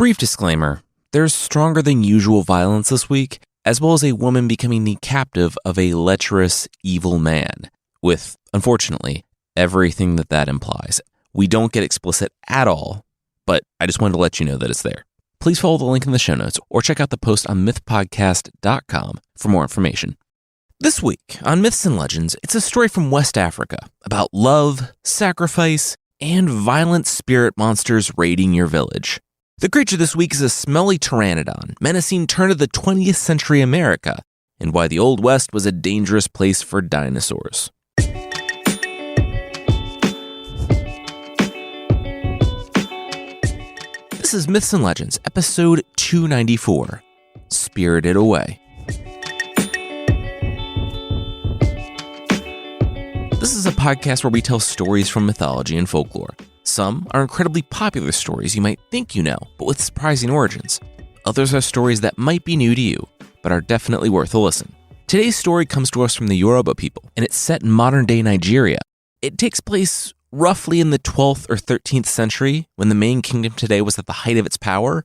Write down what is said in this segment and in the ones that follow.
Brief disclaimer, there's stronger than usual violence this week, as well as a woman becoming the captive of a lecherous, evil man, with, unfortunately, everything that implies. We don't get explicit at all, but I just wanted to let you know that it's there. Please follow the link in the show notes or check out the post on mythpodcast.com for more information. This week on Myths and Legends, it's a story from West Africa about love, sacrifice, and violent spirit monsters raiding your village. The creature this week is a smelly pteranodon, menacing turn of the 20th century America, and why the Old West was a dangerous place for dinosaurs. This is Myths and Legends, episode 294, Spirited Away. This is a podcast where we tell stories from mythology and folklore. Some are incredibly popular stories you might think you know, but with surprising origins. Others are stories that might be new to you, but are definitely worth a listen. Today's story comes to us from the Yoruba people, and it's set in modern-day Nigeria. It takes place roughly in the 12th or 13th century, when the main kingdom today was at the height of its power.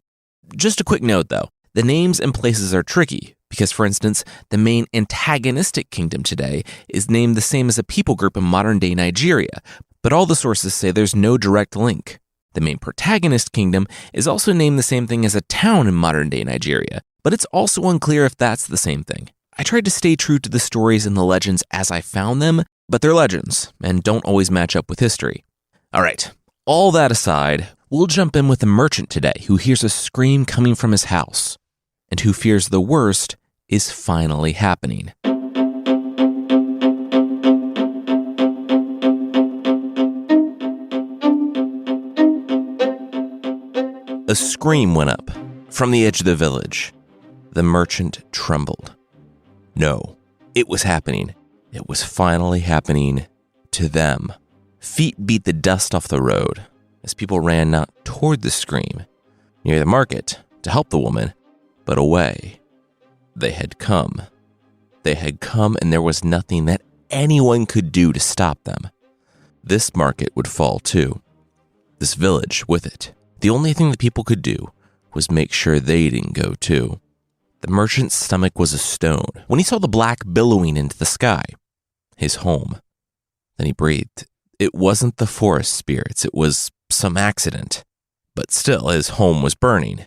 Just a quick note, though. The names and places are tricky, because, for instance, the main antagonistic kingdom today is named the same as a people group in modern-day Nigeria, but all the sources say there's no direct link. The main protagonist kingdom is also named the same thing as a town in modern-day Nigeria, but it's also unclear if that's the same thing. I tried to stay true to the stories and the legends as I found them, but they're legends and don't always match up with history. All right, all that aside, we'll jump in with a merchant today who hears a scream coming from his house, and who fears the worst is finally happening. A scream went up from the edge of the village. The merchant trembled. No, it was happening. It was finally happening to them. Feet beat the dust off the road as people ran not toward the scream, near the market, to help the woman, but away. They had come. They had come, and there was nothing that anyone could do to stop them. This market would fall too. This village with it. The only thing that people could do was make sure they didn't go too. The merchant's stomach was a stone when he saw the black billowing into the sky. His home. Then he breathed. It wasn't the forest spirits, it was some accident. But still, his home was burning.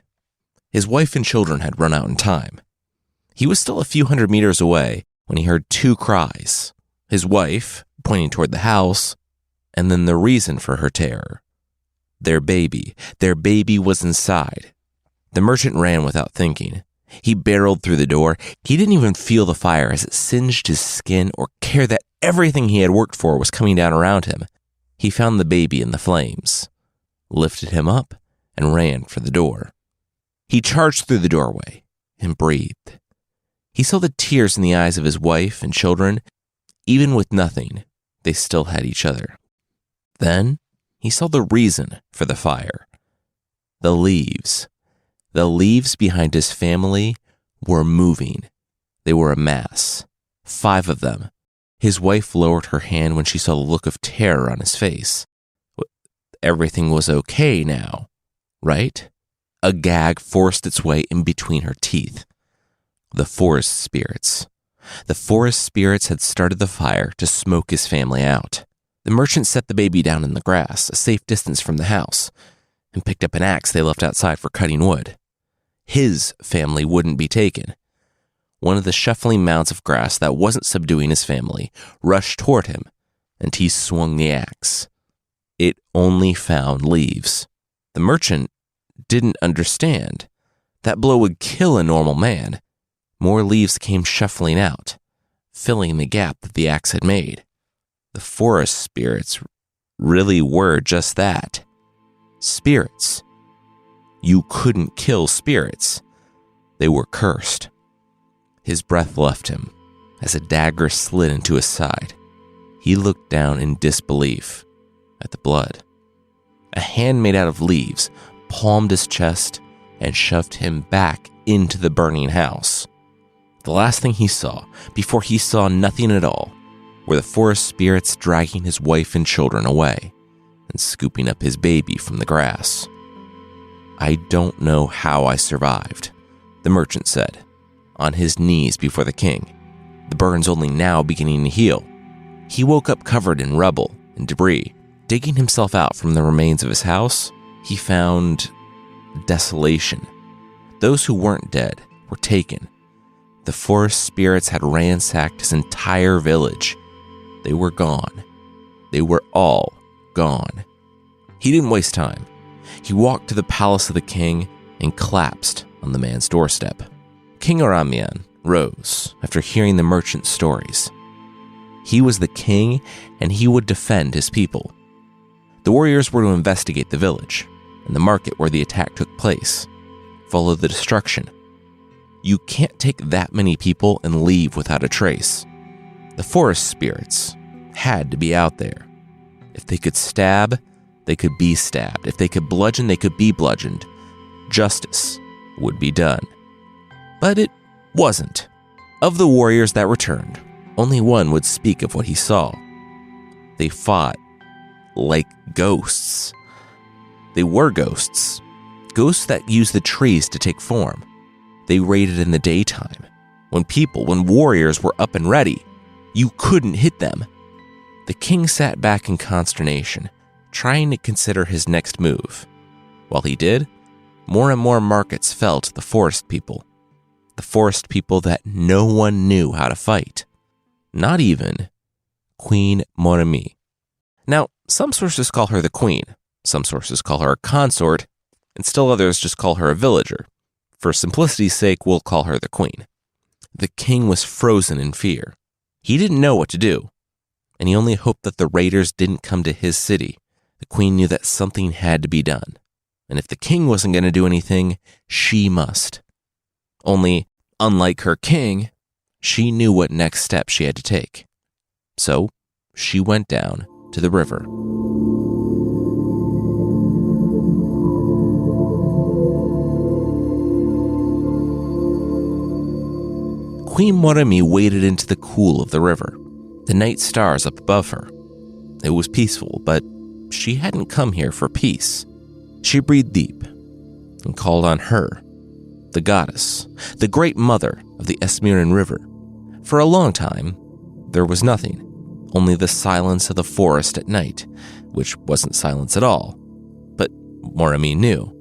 His wife and children had run out in time. He was still a few hundred meters away when he heard two cries. His wife, pointing toward the house, and then the reason for her terror. Their baby was inside. The merchant ran without thinking. He barreled through the door. He didn't even feel the fire as it singed his skin or care that everything he had worked for was coming down around him. He found the baby in the flames, lifted him up, and ran for the door. He charged through the doorway and breathed. He saw the tears in the eyes of his wife and children. Even with nothing, they still had each other. Then he saw the reason for the fire. The leaves. The leaves behind his family were moving. They were a mass. 5 of them. His wife lowered her hand when she saw the look of terror on his face. Everything was okay now, right? A gag forced its way in between her teeth. The forest spirits. The forest spirits had started the fire to smoke his family out. The merchant set the baby down in the grass, a safe distance from the house, and picked up an axe they left outside for cutting wood. His family wouldn't be taken. One of the shuffling mounds of grass that wasn't subduing his family rushed toward him, and he swung the axe. It only found leaves. The merchant didn't understand. That blow would kill a normal man. More leaves came shuffling out, filling the gap that the axe had made. The forest spirits really were just that. Spirits. You couldn't kill spirits. They were cursed. His breath left him as a dagger slid into his side. He looked down in disbelief at the blood. A hand made out of leaves palmed his chest and shoved him back into the burning house. The last thing he saw, before he saw nothing at all, were the forest spirits dragging his wife and children away and scooping up his baby from the grass. "I don't know how I survived," the merchant said, on his knees before the king, the burns only now beginning to heal. He woke up covered in rubble and debris. Digging himself out from the remains of his house, he found desolation. Those who weren't dead were taken. The forest spirits had ransacked his entire village. They were gone. They were all gone. He didn't waste time. He walked to the palace of the king and collapsed on the man's doorstep. King Moremi rose after hearing the merchant's stories. He was the king, and he would defend his people. The warriors were to investigate the village and the market where the attack took place, follow the destruction. You can't take that many people and leave without a trace. The forest spirits had to be out there. If they could stab, they could be stabbed. If they could bludgeon, they could be bludgeoned. Justice would be done. But it wasn't. Of the warriors that returned, only one would speak of what he saw. They fought like ghosts. They were ghosts. Ghosts that used the trees to take form. They raided in the daytime. When warriors were up and ready, you couldn't hit them. The king sat back in consternation, trying to consider his next move. While he did, more and more markets fell to the forest people. The forest people that no one knew how to fight. Not even Queen Moremi. Now, some sources call her the queen, some sources call her a consort, and still others just call her a villager. For simplicity's sake, we'll call her the queen. The king was frozen in fear. He didn't know what to do, and he only hoped that the raiders didn't come to his city. The queen knew that something had to be done, and if the king wasn't going to do anything, she must. Only, unlike her king, she knew what next step she had to take. So, she went down to the river. Queen Moremi waded into the cool of the river, the night stars up above her. It was peaceful, but she hadn't come here for peace. She breathed deep and called on her, the goddess, the great mother of the Esmeron River. For a long time, there was nothing, only the silence of the forest at night, which wasn't silence at all. But Moremi knew.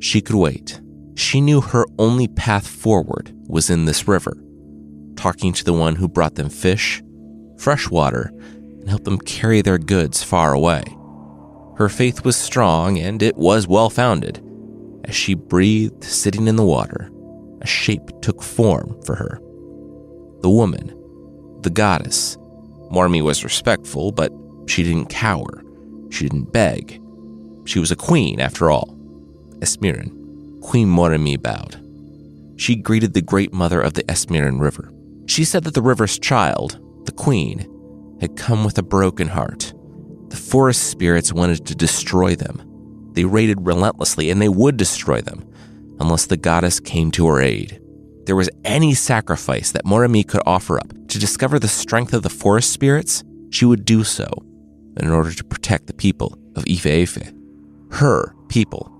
She could wait. She knew her only path forward was in this river, talking to the one who brought them fish, fresh water, and helped them carry their goods far away. Her faith was strong, and it was well-founded. As she breathed, sitting in the water, a shape took form for her. The woman, the goddess. Moremi was respectful, but she didn't cower. She didn't beg. She was a queen, after all. Esmeron, Queen Moremi bowed. She greeted the great mother of the Esmeron River. She said that the river's child, the queen, had come with a broken heart. The forest spirits wanted to destroy them. They raided relentlessly, and they would destroy them, unless the goddess came to her aid. There was any sacrifice that Moremi could offer up to discover the strength of the forest spirits, she would do so in order to protect the people of Ife. Her people.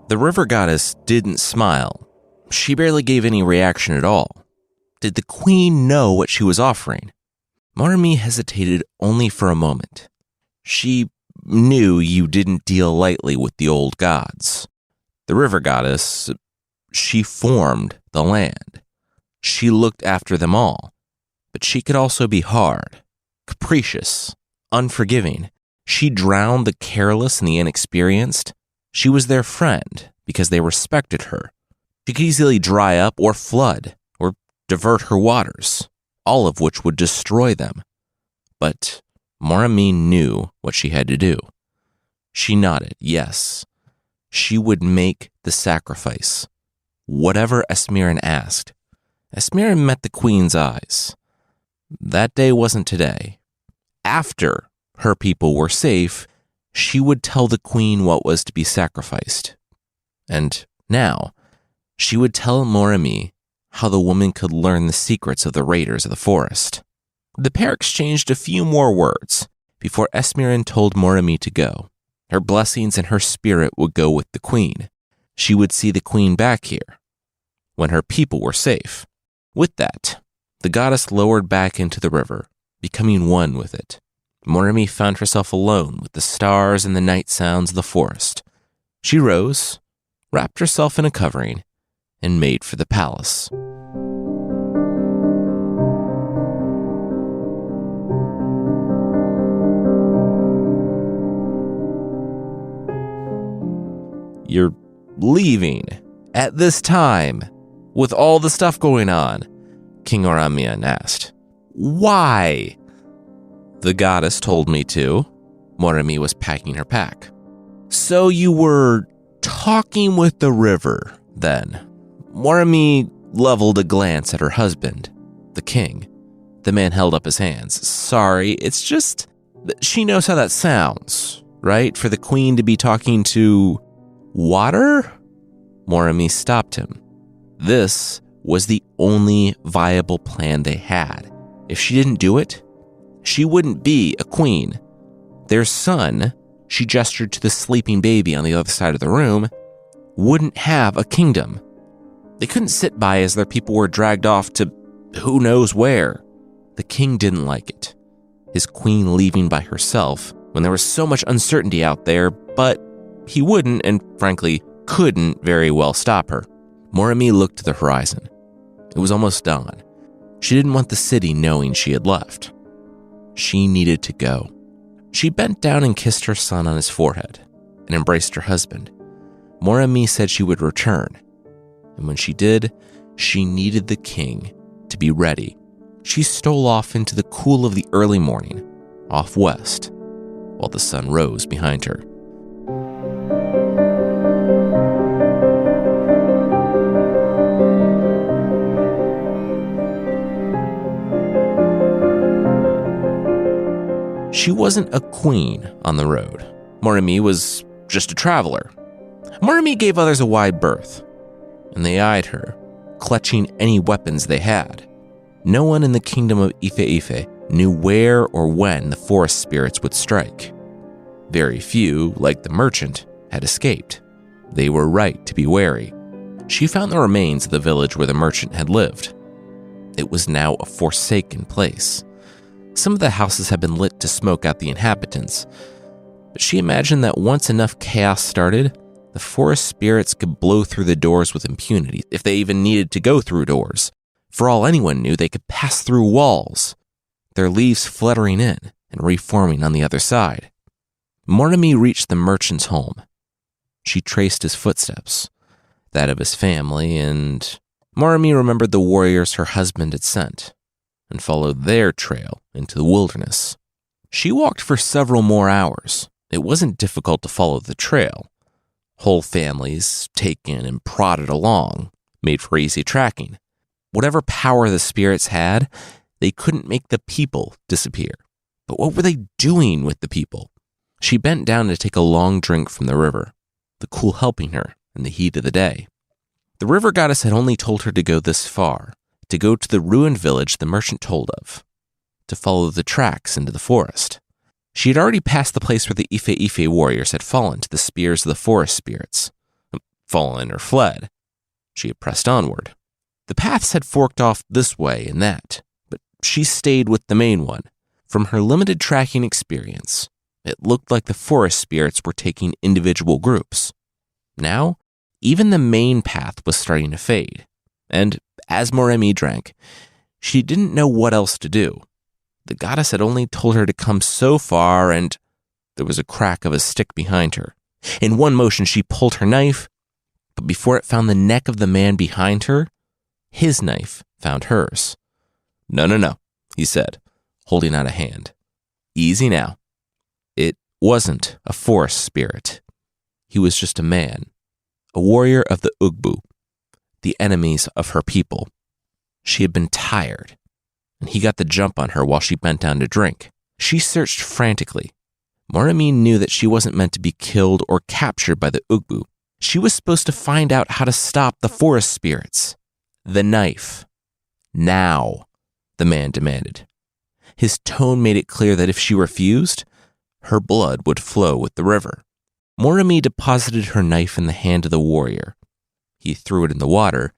The river goddess didn't smile. She barely gave any reaction at all. Did the queen know what she was offering? Moremi hesitated only for a moment. She knew you didn't deal lightly with the old gods. The river goddess, she formed the land. She looked after them all. But she could also be hard, capricious, unforgiving. She drowned the careless and the inexperienced. She was their friend because they respected her. She could easily dry up or flood or divert her waters, all of which would destroy them. But Moremi knew what she had to do. She nodded, yes. She would make the sacrifice. Whatever Esmeron asked. Esmeron met the queen's eyes. That day wasn't today. After her people were safe, she would tell the queen what was to be sacrificed. And now, she would tell Moremi how the woman could learn the secrets of the raiders of the forest. The pair exchanged a few more words before Esmeron told Moremi to go. Her blessings and her spirit would go with the queen. she would see the queen back here, when her people were safe. With that, the goddess lowered back into the river, becoming one with it. Moremi found herself alone with the stars and the night sounds of the forest. She rose, wrapped herself in a covering, and made for the palace. You're leaving at this time with all the stuff going on? King Oramian asked. Why? The goddess told me to. Moremi was packing her pack. So you were talking with the river, then? Moremi leveled a glance at her husband, the king. The man held up his hands. Sorry, it's just... She knows how that sounds, right? For the queen to be talking to... water? Moremi stopped him. This was the only viable plan they had. If she didn't do it, she wouldn't be a queen. Their son, she gestured to the sleeping baby on the other side of the room, wouldn't have a kingdom. They couldn't sit by as their people were dragged off to who knows where. The king didn't like it. His queen leaving by herself when there was so much uncertainty out there, but he wouldn't and frankly couldn't very well stop her. Moremi looked to the horizon. It was almost dawn. She didn't want the city knowing she had left. She needed to go. She bent down and kissed her son on his forehead and embraced her husband. Moremi said she would return, and when she did, she needed the king to be ready. She stole off into the cool of the early morning, off west, while the sun rose behind her. She wasn't a queen on the road. Moremi was just a traveler. Moremi gave others a wide berth, and they eyed her, clutching any weapons they had. No one in the kingdom of Ife knew where or when the forest spirits would strike. Very few, like the merchant, had escaped. They were right to be wary. She found the remains of the village where the merchant had lived. It was now a forsaken place. Some of the houses had been lit to smoke out the inhabitants, but she imagined that once enough chaos started, the forest spirits could blow through the doors with impunity, if they even needed to go through doors. For all anyone knew, they could pass through walls, their leaves fluttering in and reforming on the other side. Moremi reached the merchant's home. She traced his footsteps, that of his family, and Moremi remembered the warriors her husband had sent, and followed their trail into the wilderness. She walked for several more hours. It wasn't difficult to follow the trail. Whole families, taken and prodded along, made for easy tracking. Whatever power the spirits had, they couldn't make the people disappear. But what were they doing with the people? She bent down to take a long drink from the river, the cool helping her in the heat of the day. The river goddess had only told her to go this far, to go to the ruined village the merchant told of, to follow the tracks into the forest. She had already passed the place where the Ife warriors had fallen to the spears of the forest spirits. Fallen or fled. She had pressed onward. The paths had forked off this way and that, but she stayed with the main one. From her limited tracking experience, it looked like the forest spirits were taking individual groups. Now, even the main path was starting to fade, and as Moremi drank, she didn't know what else to do. The goddess had only told her to come so far, and there was a crack of a stick behind her. In one motion, she pulled her knife, but before it found the neck of the man behind her, his knife found hers. No, he said, holding out a hand. Easy now. It wasn't a forest spirit. He was just a man, a warrior of the Ugbu, the enemies of her people. She had been tired, and he got the jump on her while she bent down to drink. She searched frantically. Moremi knew that she wasn't meant to be killed or captured by the Ugbu. She was supposed to find out how to stop the forest spirits. The knife. Now, the man demanded. His tone made it clear that if she refused, her blood would flow with the river. Moremi deposited her knife in the hand of the warrior. He threw it in the water,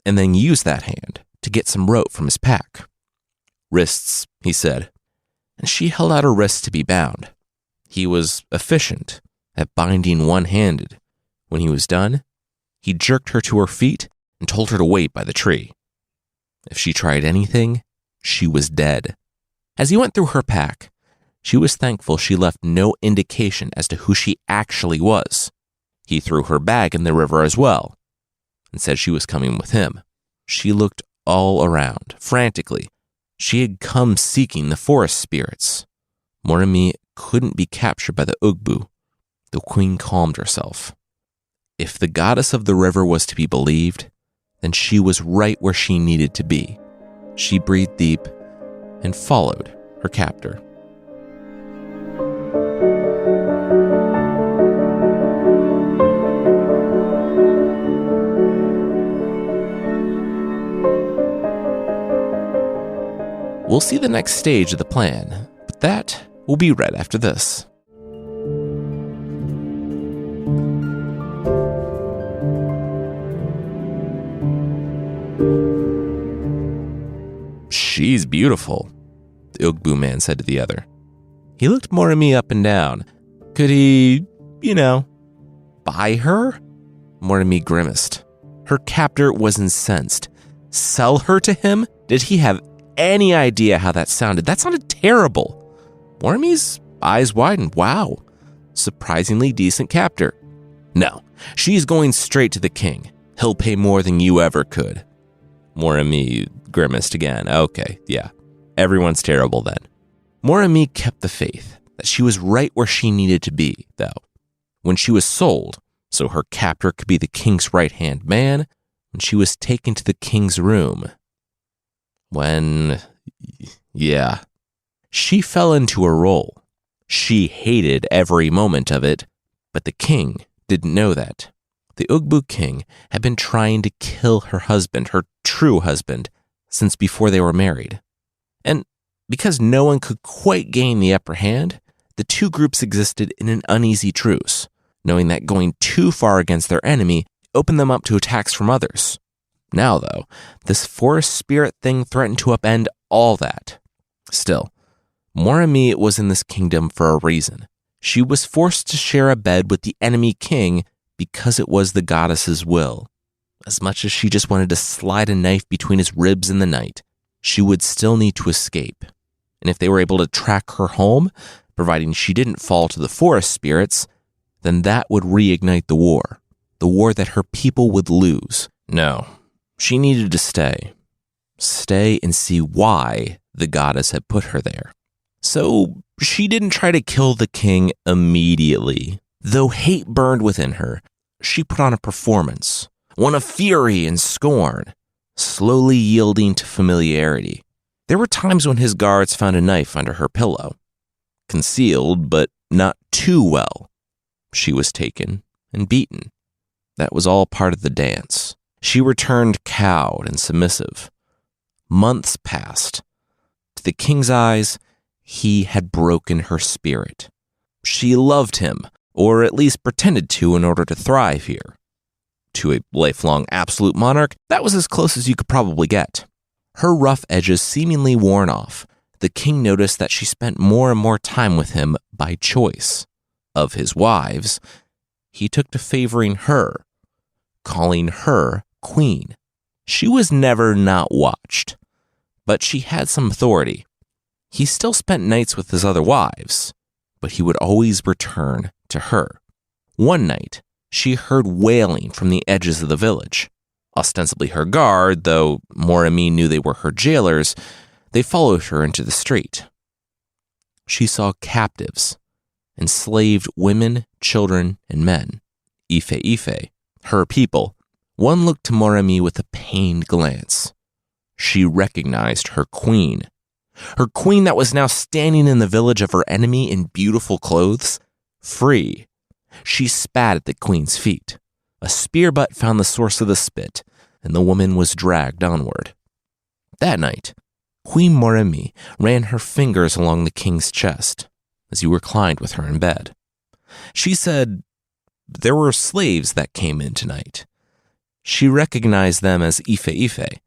and then used that hand to get some rope from his pack. "Wrists," he said, and she held out her wrists to be bound. He was efficient at binding one-handed. When he was done, he jerked her to her feet and told her to wait by the tree. If she tried anything, she was dead. As he went through her pack, she was thankful she left no indication as to who she actually was. He threw her bag in the river as well, and said she was coming with him. She looked all around, frantically. She had come seeking the forest spirits. Moremi couldn't be captured by the Ugbu. The queen calmed herself. If the goddess of the river was to be believed, then she was right where she needed to be. She breathed deep and followed her captor. We'll see the next stage of the plan, but that will be right after this. "She's beautiful," the Ugbu man said to the other. He looked Moremi up and down. Could he, buy her? Moremi grimaced. Her captor was incensed. Sell her to him? Did he have any idea how that sounded? That sounded terrible. Moremi's eyes widened. Wow, surprisingly decent captor. No, she's going straight to the king. He'll pay more than you ever could. Moremi grimaced again. Okay, yeah, everyone's terrible then. Moremi kept the faith that she was right where she needed to be, though. When she was sold, so her captor could be the king's right-hand man, when she was taken to the king's room. She fell into a role. She hated every moment of it, but the king didn't know that. The Ugbu king had been trying to kill her husband, her true husband, since before they were married. And because no one could quite gain the upper hand, the two groups existed in an uneasy truce, knowing that going too far against their enemy opened them up to attacks from others. Now, though, this forest spirit thing threatened to upend all that. Still, Moremi was in this kingdom for a reason. She was forced to share a bed with the enemy king because it was the goddess's will. As much as she just wanted to slide a knife between his ribs in the night, she would still need to escape. And if they were able to track her home, providing she didn't fall to the forest spirits, then that would reignite the war that her people would lose. No, she needed to stay. Stay and see why the goddess had put her there. So she didn't try to kill the king immediately. Though hate burned within her, she put on a performance, one of fury and scorn, slowly yielding to familiarity. There were times when his guards found a knife under her pillow. Concealed, but not too well. She was taken and beaten. That was all part of the dance. She returned cowed and submissive. Months passed. To the king's eyes, he had broken her spirit. She loved him, or at least pretended to in order to thrive here. To a lifelong absolute monarch, that was as close as you could probably get. Her rough edges seemingly worn off, the king noticed that she spent more and more time with him by choice. Of his wives, he took to favoring her, calling her queen. She was never not watched, but she had some authority. He still spent nights with his other wives, but he would always return to her. One night, she heard wailing from the edges of the village. Ostensibly her guard, though Moremi knew they were her jailers, they followed her into the street. She saw captives, enslaved women, children, and men. Ife, her people. One looked to Moremi with a pained glance. She recognized her queen. Her queen that was now standing in the village of her enemy in beautiful clothes, free. She spat at the queen's feet. A spear butt found the source of the spit, and the woman was dragged onward. That night, Queen Moremi ran her fingers along the king's chest as he reclined with her in bed. She said, there were slaves that came in tonight. She recognized them as Ife Ife.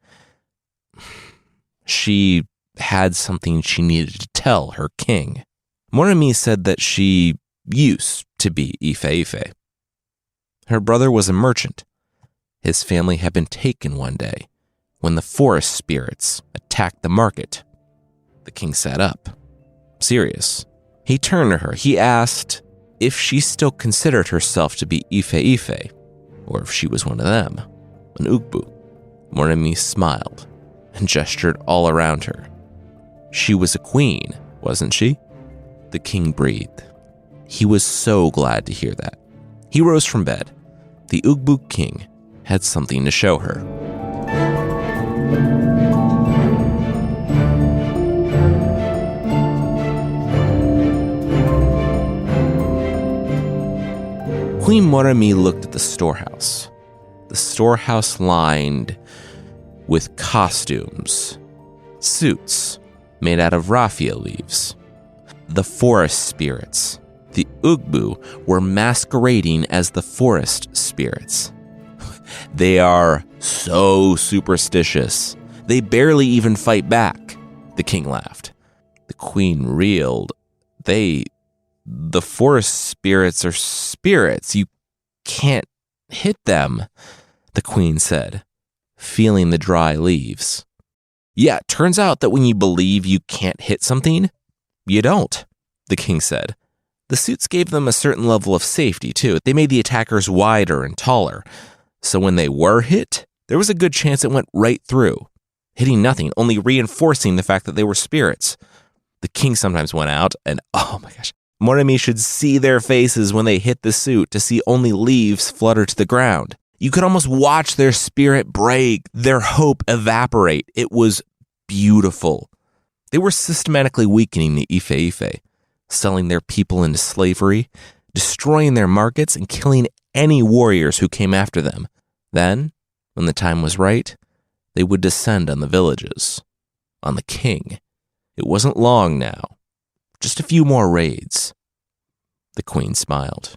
She had something she needed to tell her king. Moremi said that she used to be Ife Ife. Her brother was a merchant. His family had been taken one day when the forest spirits attacked the market. The king sat up, serious. He turned to her. He asked if she still considered herself to be Ife Ife, or if she was one of them, an Ugbu. Moremi smiled and gestured all around her. She was a queen, wasn't she? The king breathed. He was so glad to hear that. He rose from bed. The Ugbu king had something to show her. Queen Moremi looked at the storehouse. The storehouse lined with costumes, suits made out of raffia leaves. The forest spirits, the Ugbu, were masquerading as the forest spirits. They are so superstitious. They barely even fight back, the king laughed. The queen reeled. The forest spirits are spirits. You can't hit them, the queen said, feeling the dry leaves. Yeah, it turns out that when you believe you can't hit something, you don't, the king said. The suits gave them a certain level of safety, too. They made the attackers wider and taller. So when they were hit, there was a good chance it went right through, hitting nothing, only reinforcing the fact that they were spirits. The king sometimes went out, and oh my gosh, Moremi should see their faces when they hit the suit to see only leaves flutter to the ground. You could almost watch their spirit break, their hope evaporate. It was beautiful. They were systematically weakening the Ife Ife, selling their people into slavery, destroying their markets, and killing any warriors who came after them. Then, when the time was right, they would descend on the villages, on the king. It wasn't long now. Just a few more raids. The queen smiled.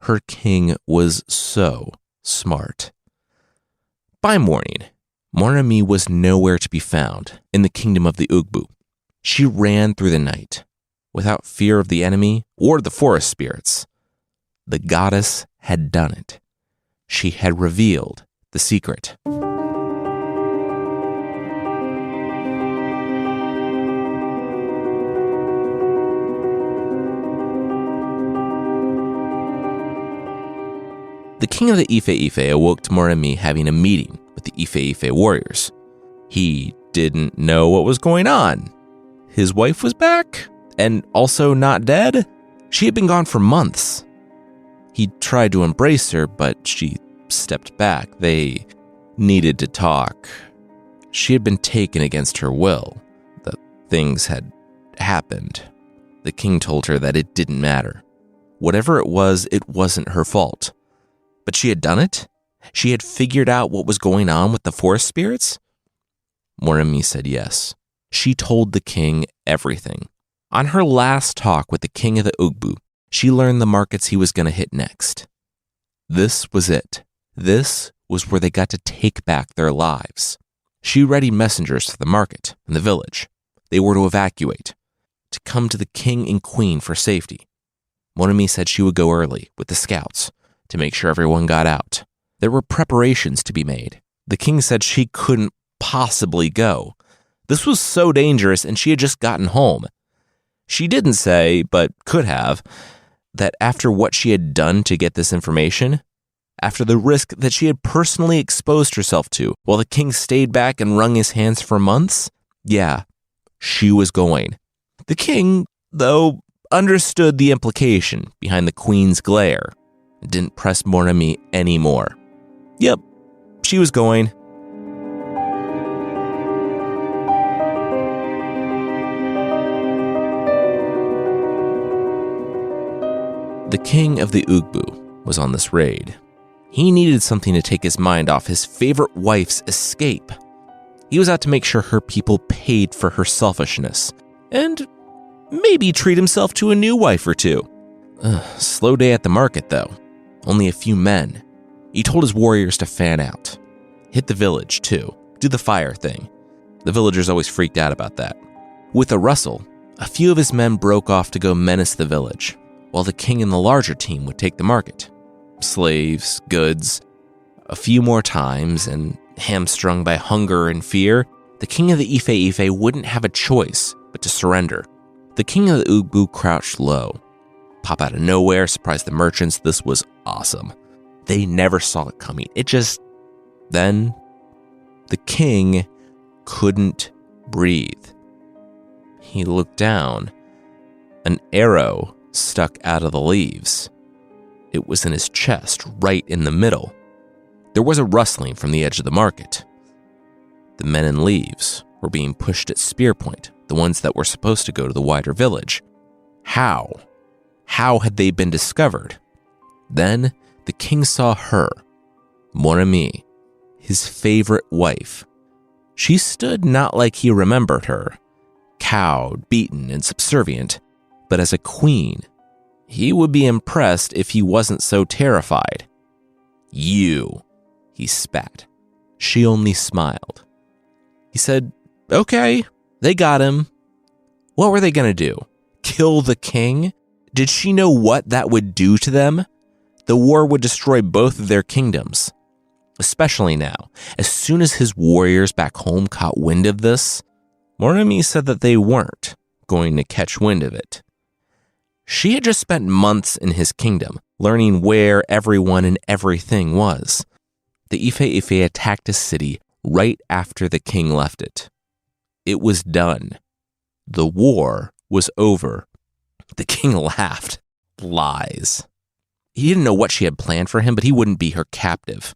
Her king was so smart. By morning, Moremi was nowhere to be found in the kingdom of the Ugbu. She ran through the night, without fear of the enemy or the forest spirits. The goddess had done it. She had revealed the secret. The king of the Ife Ife awoke to Moremi having a meeting with the Ife Ife warriors. He didn't know what was going on. His wife was back, and also not dead. She had been gone for months. He tried to embrace her, but she stepped back. They needed to talk. She had been taken against her will. That things had happened. The king told her that it didn't matter. Whatever it wasn't her fault. But she had done it? She had figured out what was going on with the forest spirits? Moremi said yes. She told the king everything. On her last talk with the king of the Ugbu, she learned the markets he was going to hit next. This was it. This was where they got to take back their lives. She readied messengers to the market and the village. They were to evacuate, to come to the king and queen for safety. Moremi said she would go early with the scouts to make sure everyone got out. There were preparations to be made. The king said she couldn't possibly go. This was so dangerous, and she had just gotten home. She didn't say, but could have, that after what she had done to get this information, after the risk that she had personally exposed herself to while the king stayed back and wrung his hands for months, yeah, she was going. The king, though, understood the implication behind the queen's glare and didn't press Moremi anymore. Yep, she was going. The king of the Ugbu was on this raid. He needed something to take his mind off his favorite wife's escape. He was out to make sure her people paid for her selfishness, and maybe treat himself to a new wife or two. Slow day at the market, though. only a few men. He told his warriors to fan out. Hit the village, too. Do the fire thing. The villagers always freaked out about that. With a rustle, a few of his men broke off to go menace the village, while the king and the larger team would take the market. Slaves, goods. A few more times, and hamstrung by hunger and fear, the king of the Ife wouldn't have a choice but to surrender. The king of the Ugbu crouched low. Pop out of nowhere, surprised the merchants. This was awesome. They never saw it coming. Then, the king couldn't breathe. He looked down. An arrow stuck out of the leaves. It was in his chest, right in the middle. There was a rustling from the edge of the market. The men in leaves were being pushed at spear point, the ones that were supposed to go to the wider village. How? How had they been discovered? Then the king saw her, Moremi, his favorite wife. She stood not like he remembered her, cowed, beaten, and subservient, but as a queen. He would be impressed if he wasn't so terrified. "You," he spat. She only smiled. He said, "Okay, they got him." What were they going to do? Kill the king? Did she know what that would do to them? The war would destroy both of their kingdoms. Especially now, as soon as his warriors back home caught wind of this, Moremi said that they weren't going to catch wind of it. She had just spent months in his kingdom, learning where everyone and everything was. The Ife attacked a city right after the king left it. It was done. The war was over. The king laughed. Lies. He didn't know what she had planned for him, but he wouldn't be her captive.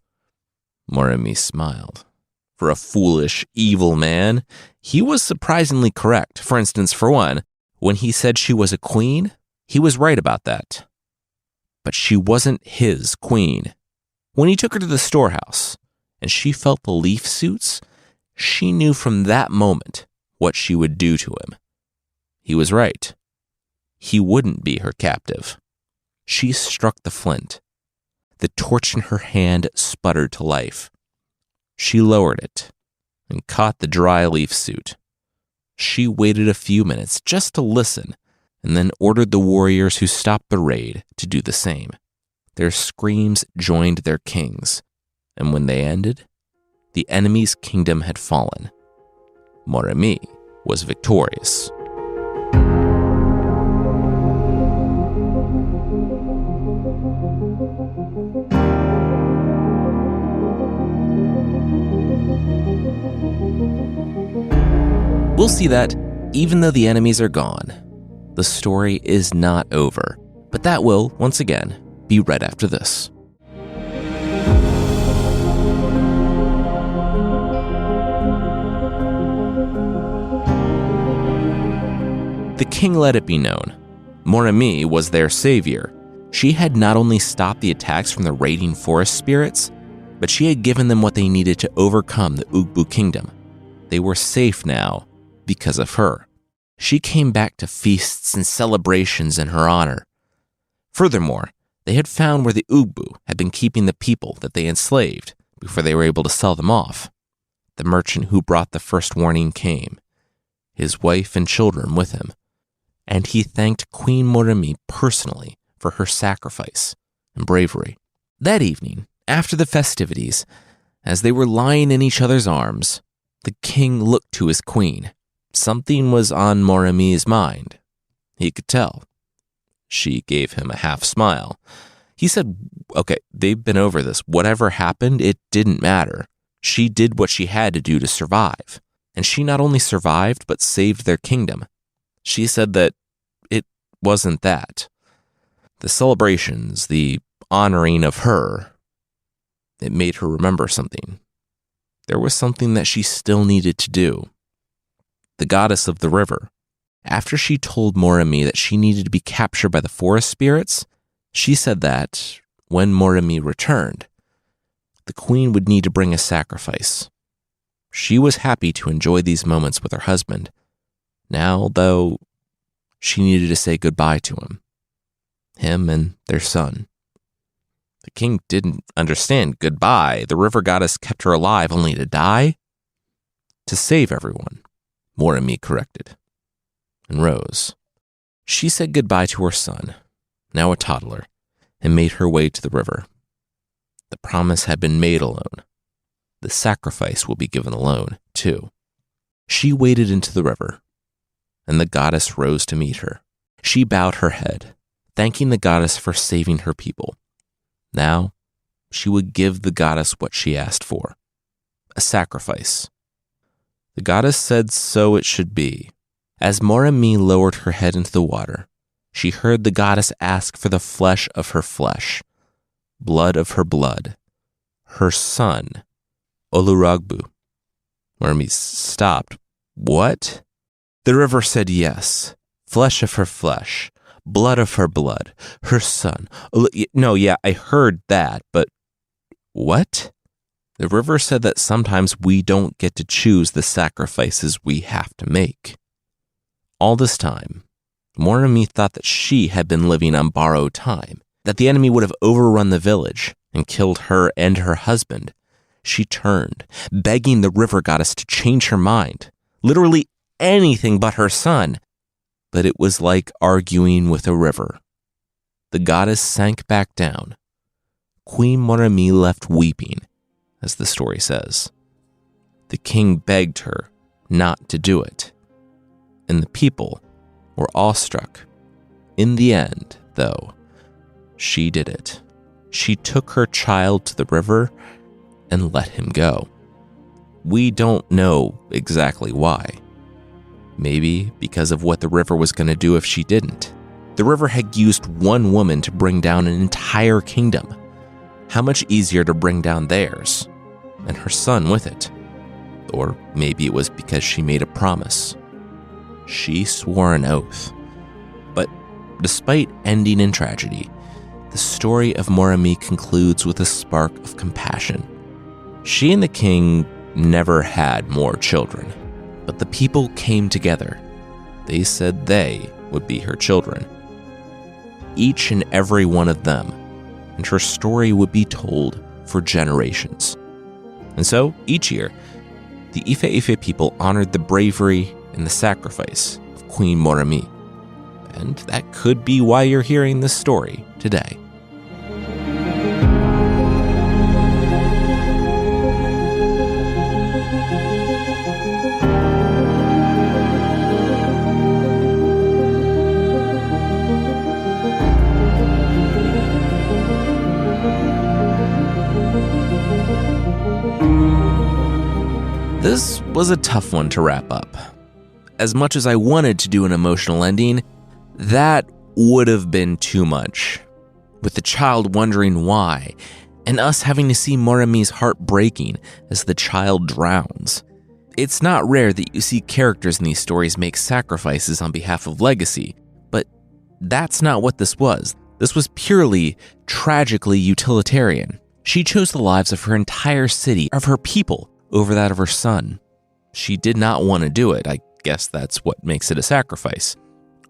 Moremi smiled. For a foolish, evil man, he was surprisingly correct. For instance, for one, when he said she was a queen, he was right about that. But she wasn't his queen. When he took her to the storehouse, and she felt the leaf suits, she knew from that moment what she would do to him. He was right. He wouldn't be her captive. She struck the flint. The torch in her hand sputtered to life. She lowered it and caught the dry leaf suit. She waited a few minutes just to listen, and then ordered the warriors who stopped the raid to do the same. Their screams joined their king's, and when they ended, the enemy's kingdom had fallen. Moremi was victorious. We'll see that, even though the enemies are gone, the story is not over. But that will, once again, be right after this. The king let it be known. Moremi was their savior. She had not only stopped the attacks from the raiding forest spirits, but she had given them what they needed to overcome the Ugbu kingdom. They were safe now because of her. She came back to feasts and celebrations in her honor. Furthermore, they had found where the Ugbu had been keeping the people that they enslaved before they were able to sell them off. The merchant who brought the first warning came, his wife and children with him, and he thanked Queen Moremi personally for her sacrifice and bravery. That evening, after the festivities, as they were lying in each other's arms, the king looked to his queen. Something was on Moremi's mind. He could tell. She gave him a half smile. He said, "Okay, they've been over this. Whatever happened, it didn't matter. She did what she had to do to survive. And she not only survived, but saved their kingdom." She said that it wasn't that. The celebrations, the honoring of her, it made her remember something. There was something that she still needed to do. The goddess of the river. After she told Moremi that she needed to be captured by the forest spirits, she said that, when Moremi returned, the queen would need to bring a sacrifice. She was happy to enjoy these moments with her husband. Now, though, she needed to say goodbye to him and their son. The king didn't understand. Goodbye. The river goddess kept her alive only to die? To save everyone, Moremi corrected, and rose. She said goodbye to her son, now a toddler, and made her way to the river. The promise had been made alone. The sacrifice will be given alone, too. She waded into the river, and the goddess rose to meet her. She bowed her head, thanking the goddess for saving her people. Now, she would give the goddess what she asked for, a sacrifice. The goddess said so it should be. As Moremi lowered her head into the water, she heard the goddess ask for the flesh of her flesh, blood of her blood, her son, Oluragbu. Moremi stopped. What? The river said yes, flesh of her flesh, blood of her blood, her son. No, yeah, I heard that, but what? The river said that sometimes we don't get to choose the sacrifices we have to make. All this time, Moremi thought that she had been living on borrowed time, that the enemy would have overrun the village and killed her and her husband. She turned, begging the river goddess to change her mind, literally anything but her son. But it was like arguing with a river. The goddess sank back down. Queen Moremi left weeping, as the story says. The king begged her not to do it, and the people were awestruck. In the end, though, she did it. She took her child to the river and let him go. We don't know exactly why. Maybe because of what the river was going to do if she didn't. The river had used one woman to bring down an entire kingdom. How much easier to bring down theirs, and her son with it. Or maybe it was because she made a promise. She swore an oath. But despite ending in tragedy, the story of Moremi concludes with a spark of compassion. She and the king never had more children, but the people came together. They said they would be her children. Each and every one of them, and her story would be told for generations. And so, each year, the Ife people honored the bravery and the sacrifice of Queen Moremi. And that could be why you're hearing this story today. This was a tough one to wrap up. As much as I wanted to do an emotional ending, that would have been too much. With the child wondering why, and us having to see Moremi's heart breaking as the child drowns. It's not rare that you see characters in these stories make sacrifices on behalf of legacy, but that's not what this was. This was purely, tragically utilitarian. She chose the lives of her entire city, of her people, over that of her son. She did not want to do it. I guess that's what makes it a sacrifice.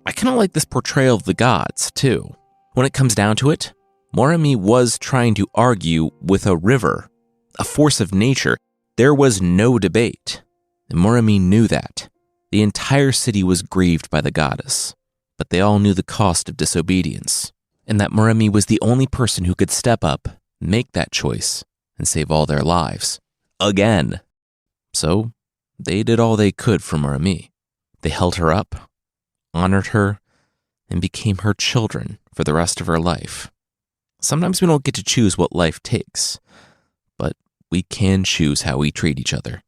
I kind of like this portrayal of the gods, too. When it comes down to it, Moremi was trying to argue with a river, a force of nature. There was no debate, and Moremi knew that. The entire city was grieved by the goddess, but they all knew the cost of disobedience, and that Moremi was the only person who could step up, make that choice, and save all their lives. Again. So, they did all they could for Moremi. They held her up, honored her, and became her children for the rest of her life. Sometimes we don't get to choose what life takes, but we can choose how we treat each other.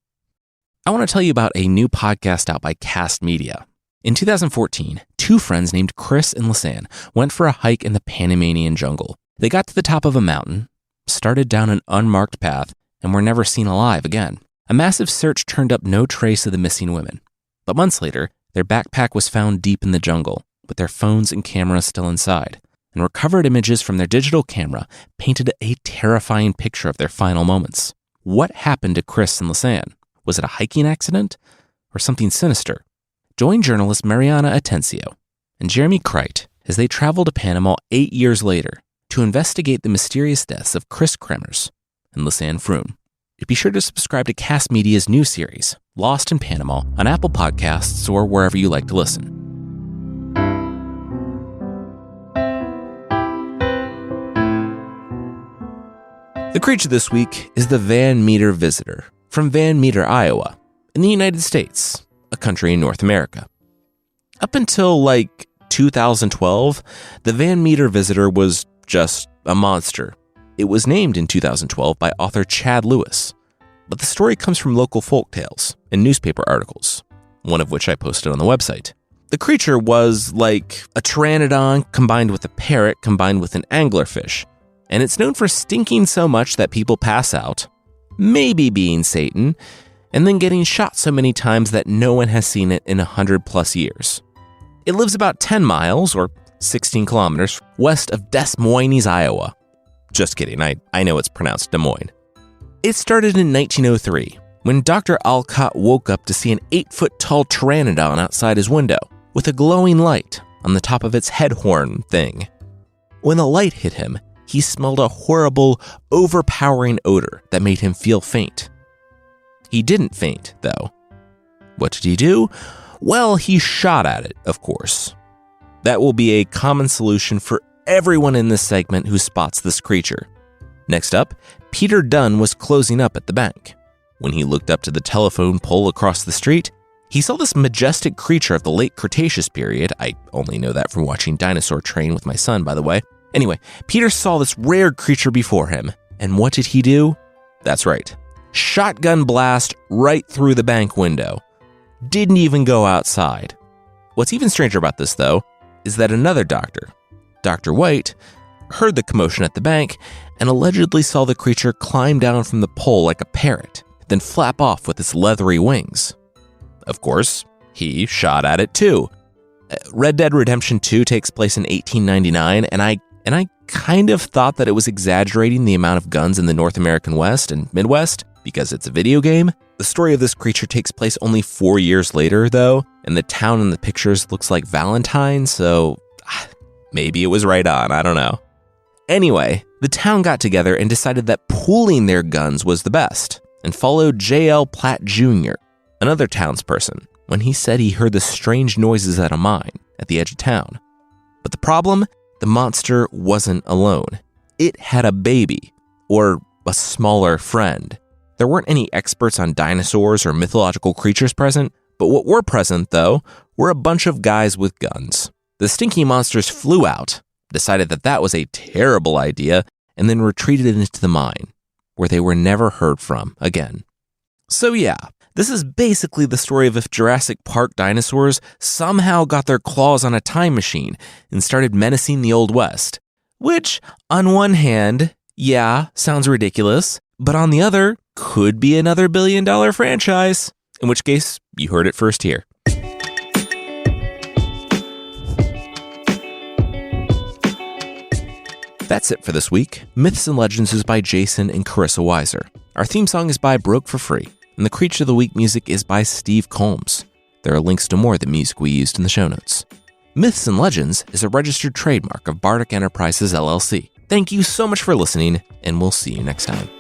I want to tell you about a new podcast out by Cast Media. In 2014, two friends named Chris and Lisanne went for a hike in the Panamanian jungle. They got to the top of a mountain, started down an unmarked path, and were never seen alive again. A massive search turned up no trace of the missing women. But months later, their backpack was found deep in the jungle, with their phones and cameras still inside. And recovered images from their digital camera painted a terrifying picture of their final moments. What happened to Chris and Lisanne? Was it a hiking accident or something sinister? Join journalists Mariana Atencio and Jeremy Crite as they travel to Panama 8 years later to to investigate the mysterious deaths of Chris Kremers and Lisanne Froome. Be sure to subscribe to Cast Media's new series, Lost in Panama, on Apple Podcasts or wherever you like to listen. The creature this week is the Van Meter Visitor from Van Meter, Iowa, in the United States, a country in North America. Up until 2012, the Van Meter Visitor was just a monster. It was named in 2012 by author Chad Lewis, but the story comes from local folk tales and newspaper articles, one of which I posted on the website. The creature was like a pteranodon combined with a parrot combined with an anglerfish, and it's known for stinking so much that people pass out, maybe being Satan, and then getting shot so many times that no one has seen it in 100+ years. It lives about 10 miles, or 16 kilometers, west of Des Moines, Iowa. Just kidding, I know it's pronounced Des Moines. It started in 1903, when Dr. Alcott woke up to see an 8-foot-tall pteranodon outside his window, with a glowing light on the top of its head horn thing. When the light hit him, he smelled a horrible, overpowering odor that made him feel faint. He didn't faint, though. What did he do? Well, he shot at it, of course. That will be a common solution for everyone in this segment who spots this creature. Next up, Peter Dunn was closing up at the bank. When he looked up to the telephone pole across the street, he saw this majestic creature of the late Cretaceous period. I only know that from watching Dinosaur Train with my son, by the way. Anyway, Peter saw this rare creature before him, and what did he do? That's right. Shotgun blast right through the bank window. Didn't even go outside. What's even stranger about this, though, is that another doctor, Dr. White, heard the commotion at the bank and allegedly saw the creature climb down from the pole like a parrot, then flap off with its leathery wings. Of course, he shot at it too. Red Dead Redemption 2 takes place in 1899, and I kind of thought that it was exaggerating the amount of guns in the North American West and Midwest because it's a video game. The story of this creature takes place only 4 years later, though, and the town in the pictures looks like Valentine, so maybe it was right on, I don't know. Anyway, the town got together and decided that pooling their guns was the best, and followed J.L. Platt Jr., another townsperson, when he said he heard the strange noises at a mine at the edge of town. But the problem? The monster wasn't alone. It had a baby, or a smaller friend. There weren't any experts on dinosaurs or mythological creatures present, but what were present, though, were a bunch of guys with guns. The stinky monsters flew out, decided that that was a terrible idea, and then retreated into the mine, where they were never heard from again. So yeah, this is basically the story of if Jurassic Park dinosaurs somehow got their claws on a time machine and started menacing the Old West. Which, on one hand, yeah, sounds ridiculous, but on the other, could be another billion-dollar franchise. In which case, you heard it first here. That's it for this week. Myths and Legends is by Jason and Carissa Weiser. Our theme song is by Broke for Free, and the Creature of the Week music is by Steve Combs. There are links to more of the music we used in the show notes. Myths and Legends is a registered trademark of Bardic Enterprises, LLC. Thank you so much for listening, and we'll see you next time.